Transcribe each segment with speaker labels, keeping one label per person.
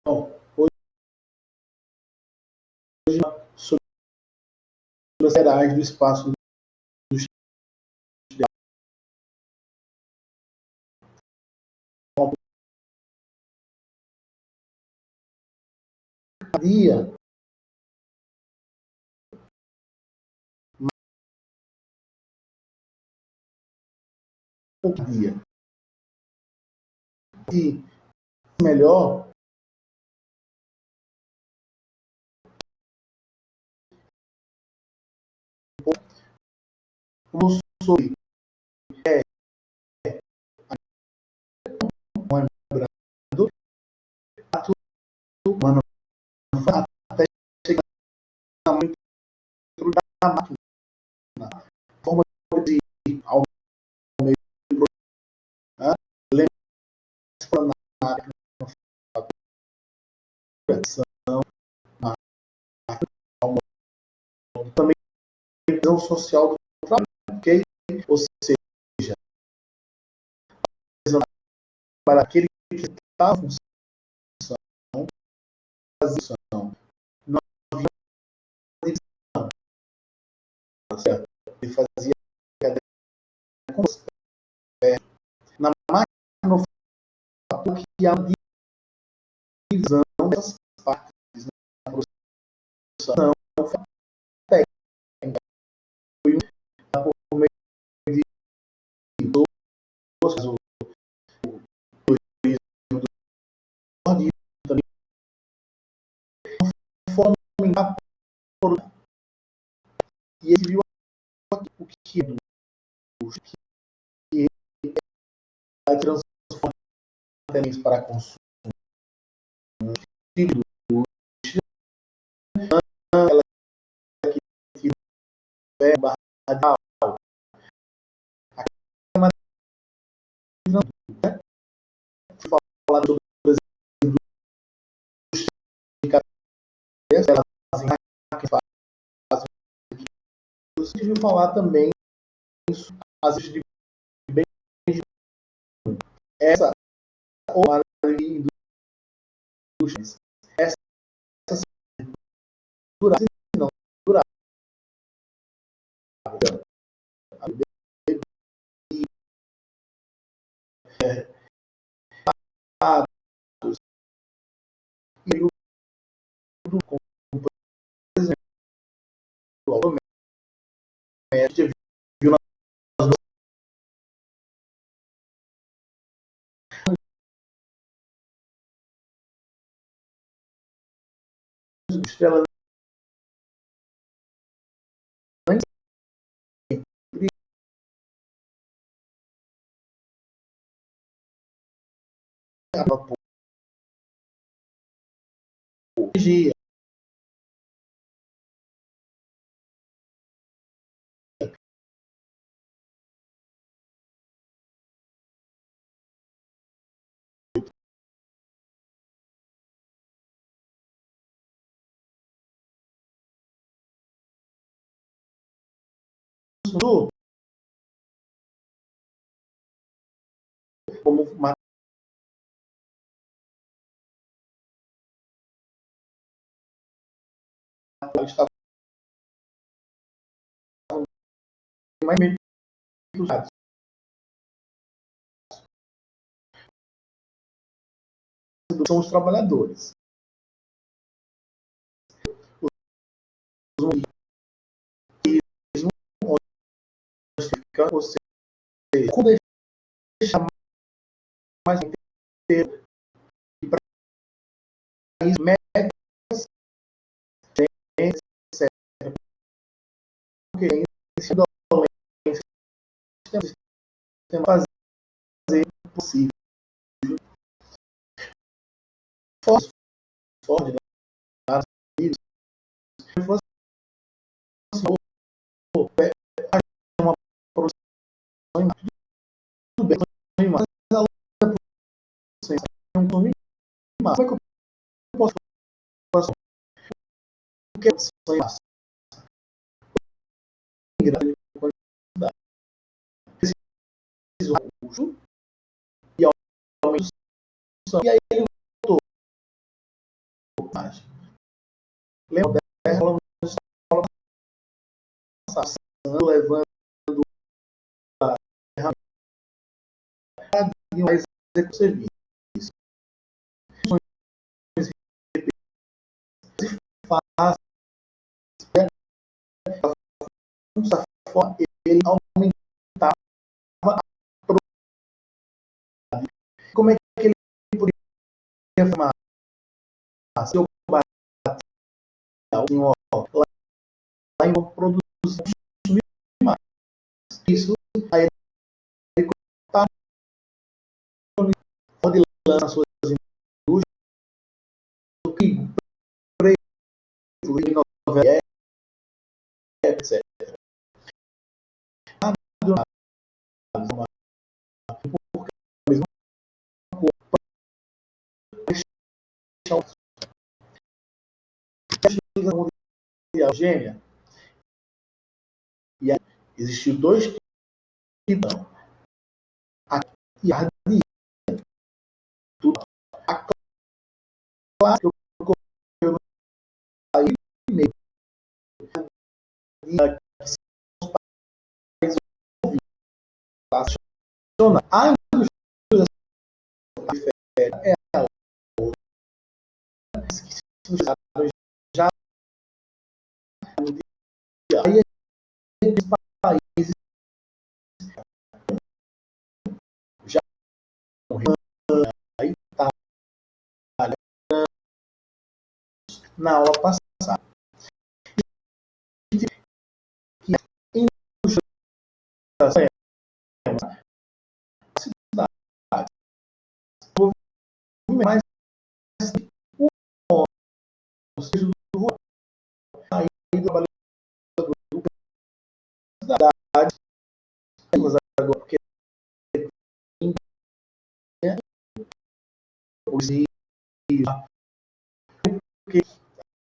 Speaker 1: hoje sobre as gerais do espaço industrial. Dia e melhor sobre lembrando humano até chegar muito da máquina, forma de ao meio do programa, lembra na também a visão social do trabalho, ok? Ou seja, para aquele que está em função, não havia divisão, certo? Ele fazia cadeia com os pés. Na máquina, no fato que há divisão dessas partes na produção, não foi técnica, foi por meio de dois, o também fomentar e ele viu o que é do que vai transformar para consumo ela que tiver barra não, né? Falar sobre as indústrias de cabeça, elas fazem você viu falar também isso, as indústrias de bem essa ou indústrias essa dura não dura e o como por exemplo a gente viu nas indústrias energia como estava mais usados são os trabalhadores. Os ou seja, deixar mais inteiro e para isso médicos etc. Porque esse dolente sistema fazer possível. Ford, Estados Unidos, se fosse uma produção tudo bem, mas a outra produção é um torneio como é que eu posso fazer o que é produção em massa? Em grande quantidade. Preciso de custo e aumento e aí ele voltou Lembra dela levando a ferramenta mais executar o serviço. Faz dessa forma ele aumentava a probabilidade. Como é que ele poderia afirmar? Se eu bater lá em produzir mais, isso aí ele pode lançar nas suas indústrias o que preço etc. Porque a mesma coisa gêmea. E aí existiu dois tipos. E a tudo. A classe que eu no país meio a indústria é a já aí os países já aí tá na aula passada que a indústria é uma cidade mais o seja do aí trabalhando da cidade agora porque os rios porque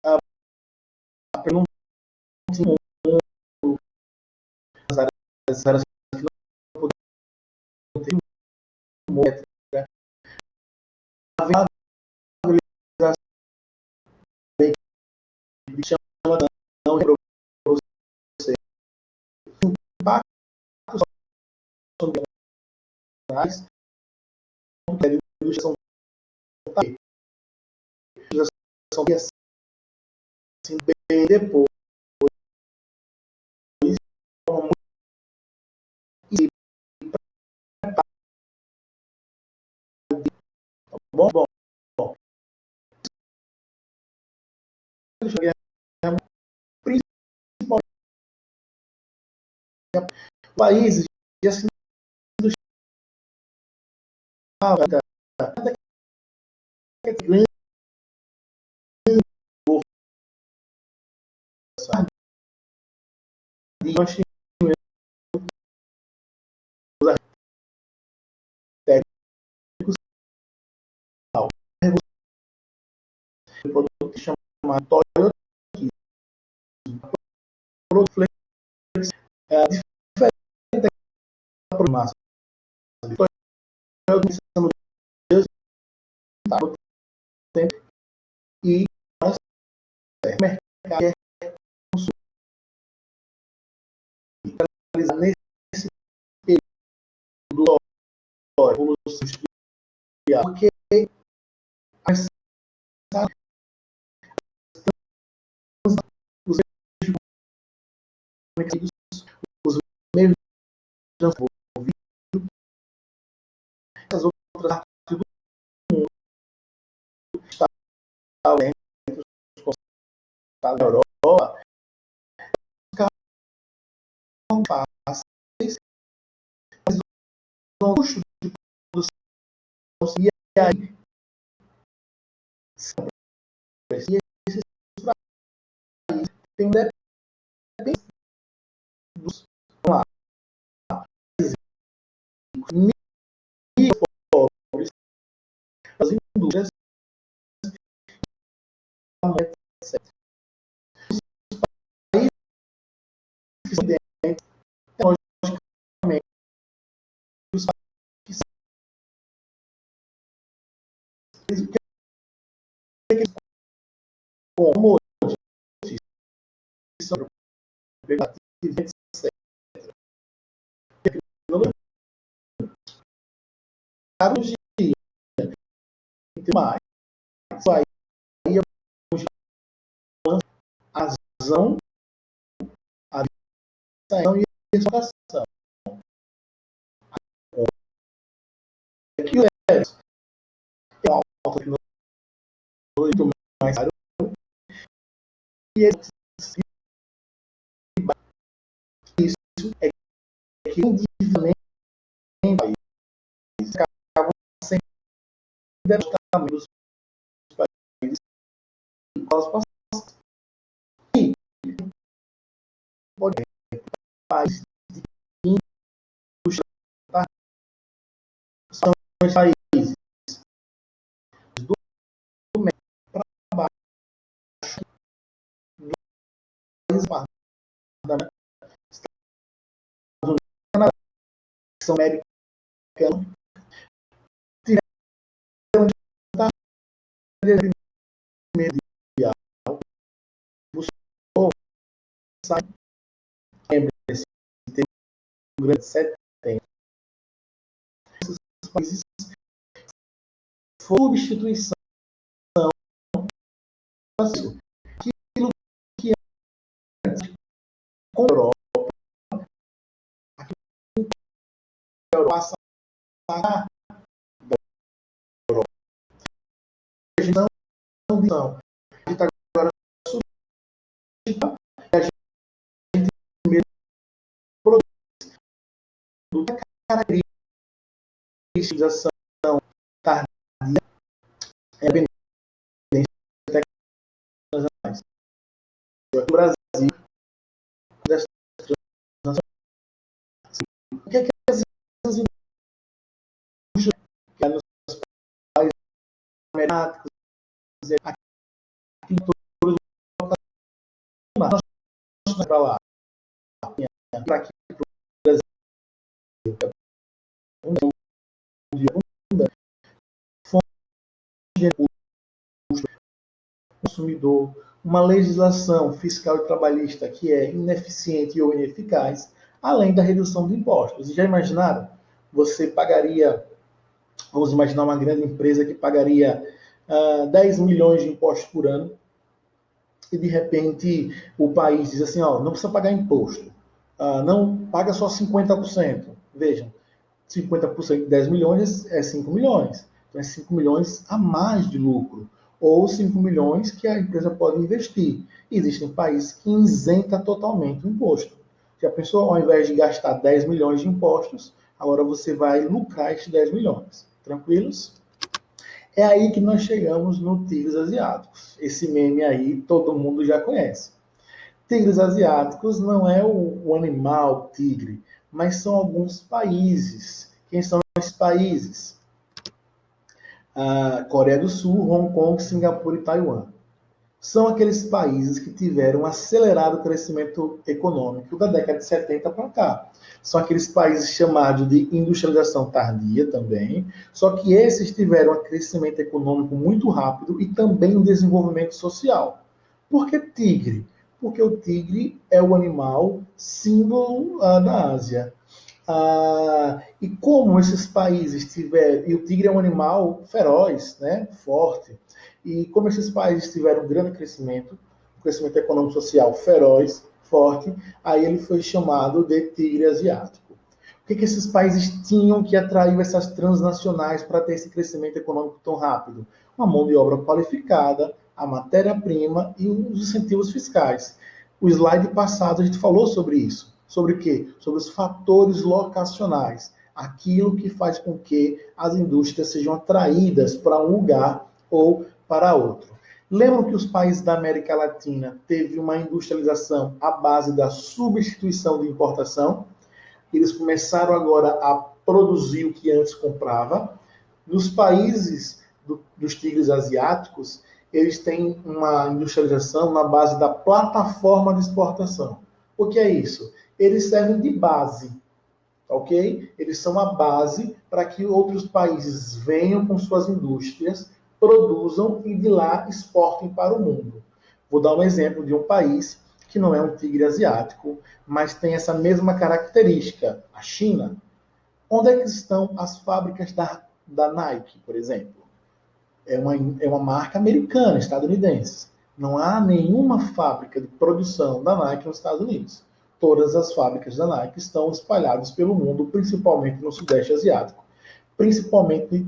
Speaker 1: a não tinha as áreas que não poderiam ter métrica a viabilização chama não para você impacto ambientais são assim bem depois e bom principalmente países de assim grande nós tínhamos técnicos um produto chamado Toyota produto flex diferente da programação Toyota começando no tempo e mercado nesse período da evolução industrial porque as os os meios de transporte as outras partes do mundo estavam dentro da Europa ficavam fáceis mas o custo de produção e aí e esses países têm dependência dos lá, pobres, as indústrias, etc. Países que são dentro, logicamente, os países que commodities, são etc. Tecnologia e mais. Aí a razão, a visão e a educação. Aquilo é uma alta tecnologia mais caro e isso é que individualmente acabam sendo dos países e pode países são os países do médio para baixo do país da Estados Unidos, que são americanos, tiveram de primeiro dia, buscou sair, lembre-se, tem um grande setembro. Esses países foram substituição aquilo que antes com a Europa, aquilo que a Europa passa da Europa. A gente não a gente agora substitui a gente primeiro produz a caracterização tardia é a dependência tecnológica. O Brasil, das o que é que as indústrias que nos países americanos, agricultores, nós para lá, para aqui, para o Brasil, fonte de recursos, consumidor, uma legislação fiscal e trabalhista que é ineficiente ou ineficaz, além da redução de impostos. E já imaginaram? Você pagaria, vamos imaginar uma grande empresa que pagaria 10 milhões de impostos por ano, e de repente o país diz assim, ó, não precisa pagar imposto, não paga só 50%. Vejam, 50% de 10 milhões é 5 milhões. Então é 5 milhões a mais de lucro. Ou 5 milhões que a empresa pode investir. Existem países que isentam totalmente o imposto. Já pensou, ao invés de gastar 10 milhões de impostos, agora você vai lucrar esses 10 milhões. Tranquilos? É aí que nós chegamos no tigres asiáticos. Esse meme aí todo mundo já conhece. Tigres asiáticos não é o animal tigre, mas são alguns países. Quem são esses países? Coreia do Sul, Hong Kong, Singapura e Taiwan. São aqueles países que tiveram um acelerado crescimento econômico da década de 70 para cá. São aqueles países chamados de industrialização tardia também, só que esses tiveram um crescimento econômico muito rápido e também um desenvolvimento social. Por que tigre? Porque o tigre é o animal símbolo da Ásia. E como esses países tiveram... E o tigre é um animal feroz, né? Forte. E como esses países tiveram um grande crescimento, um crescimento econômico social feroz, forte, aí ele foi chamado de tigre asiático. O que esses países tinham que atraiu essas transnacionais para ter esse crescimento econômico tão rápido? Uma mão de obra qualificada, a matéria-prima e os incentivos fiscais. O slide passado a gente falou sobre isso. Sobre o quê? Sobre os fatores locacionais. Aquilo que faz com que as indústrias sejam atraídas para um lugar ou para outro. Lembram que os países da América Latina teve uma industrialização à base da substituição de importação? Eles começaram agora a produzir o que antes comprava. Nos países dos tigres asiáticos, eles têm uma industrialização na base da plataforma de exportação. O que é isso? Eles servem de base, ok? Eles são a base para que outros países venham com suas indústrias, produzam e de lá exportem para o mundo. Vou dar um exemplo de um país que não é um tigre asiático, mas tem essa mesma característica, a China. Onde é que estão as fábricas da Nike, por exemplo? É uma marca americana, estadunidense. Não há nenhuma fábrica de produção da Nike nos Estados Unidos. Todas as fábricas da Nike estão espalhadas pelo mundo, principalmente no Sudeste Asiático. Principalmente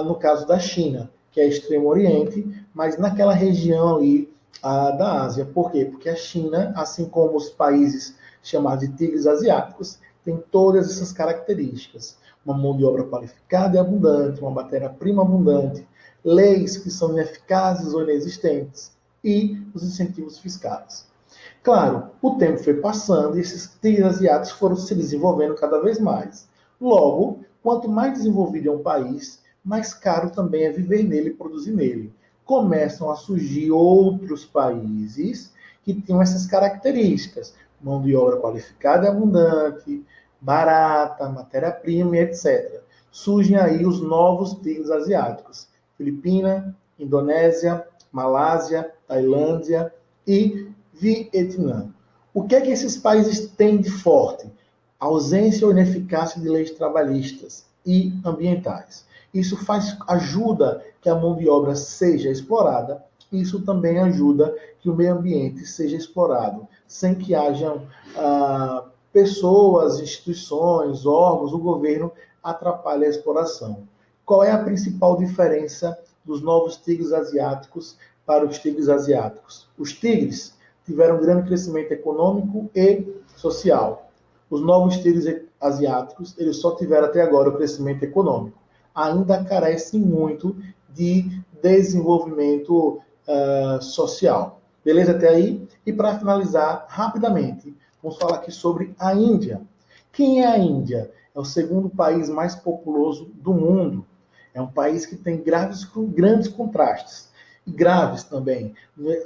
Speaker 1: no caso da China, que é Extremo Oriente, mas naquela região ali da Ásia. Por quê? Porque a China, assim como os países chamados de tigres asiáticos, tem todas essas características. Uma mão de obra qualificada e abundante, uma matéria-prima abundante, leis que são ineficazes ou inexistentes e os incentivos fiscais. Claro, o tempo foi passando e esses tigres asiáticos foram se desenvolvendo cada vez mais. Logo, quanto mais desenvolvido é um país, mais caro também é viver nele e produzir nele. Começam a surgir outros países que tinham essas características: mão de obra qualificada e abundante, barata, matéria-prima, etc. Surgem aí os novos tigres asiáticos: Filipina, Indonésia, Malásia, Tailândia e Vietnã. O que é que esses países têm de forte? A ausência ou ineficácia de leis trabalhistas e ambientais. Isso ajuda que a mão de obra seja explorada. Isso também ajuda que o meio ambiente seja explorado, sem que hajam pessoas, instituições, órgãos, o governo atrapalhe a exploração. Qual é a principal diferença dos novos tigres asiáticos para os tigres asiáticos? Os tigres tiveram um grande crescimento econômico e social. Os novos tigres asiáticos, eles só tiveram até agora o crescimento econômico. Ainda carecem muito de desenvolvimento social. Beleza até aí? E para finalizar, rapidamente, vamos falar aqui sobre a Índia. Quem é a Índia? É o segundo país mais populoso do mundo. É um país que tem grandes contrastes. E graves também,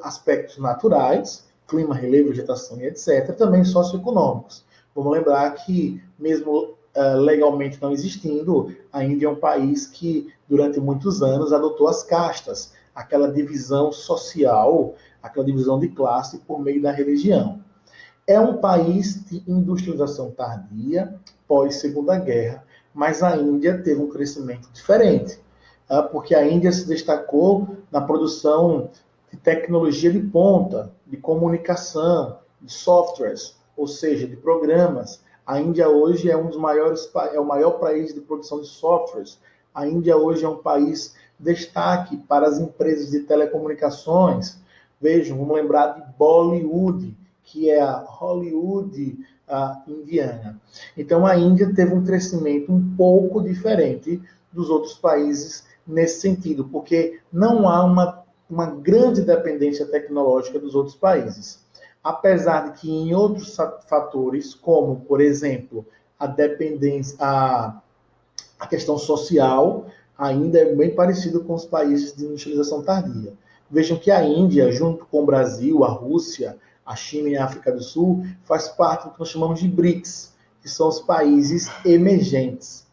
Speaker 1: aspectos naturais, clima, relevo, vegetação e etc., também socioeconômicos. Vamos lembrar que, mesmo legalmente não existindo, a Índia é um país que, durante muitos anos, adotou as castas, aquela divisão social, aquela divisão de classe por meio da religião. É um país de industrialização tardia, pós-Segunda Guerra, mas a Índia teve um crescimento diferente, porque a Índia se destacou na produção de tecnologia de ponta, de comunicação, de softwares, ou seja, de programas. A Índia hoje é é o maior país de produção de softwares. A Índia hoje é um país destaque para as empresas de telecomunicações. Vejam, vamos lembrar de Bollywood, que é a Hollywood indiana. Então, a Índia teve um crescimento um pouco diferente dos outros países nesse sentido, porque não há uma grande dependência tecnológica dos outros países. Apesar de que em outros fatores, como, por exemplo, a dependência, a questão social, ainda é bem parecido com os países de industrialização tardia. Vejam que a Índia, junto com o Brasil, a Rússia, a China e a África do Sul, faz parte do que nós chamamos de BRICS, que são os países emergentes,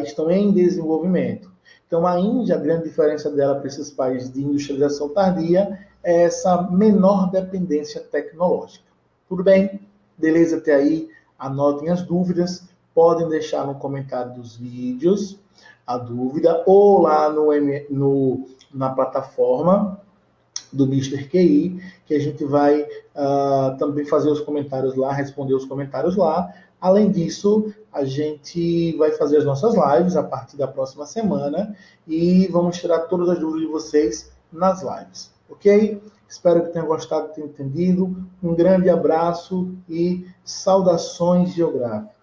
Speaker 1: estão em desenvolvimento. Então, a Índia, a grande diferença dela para esses países de industrialização tardia é essa menor dependência tecnológica. Tudo bem? Beleza até aí? Anotem as dúvidas, podem deixar no comentário dos vídeos a dúvida, ou lá na plataforma do Mister QI, que a gente vai também fazer os comentários lá, responder os comentários lá. Além disso, a gente vai fazer as nossas lives a partir da próxima semana e vamos tirar todas as dúvidas de vocês nas lives, ok? Espero que tenham gostado, tenham entendido. Um grande abraço e saudações geográficas.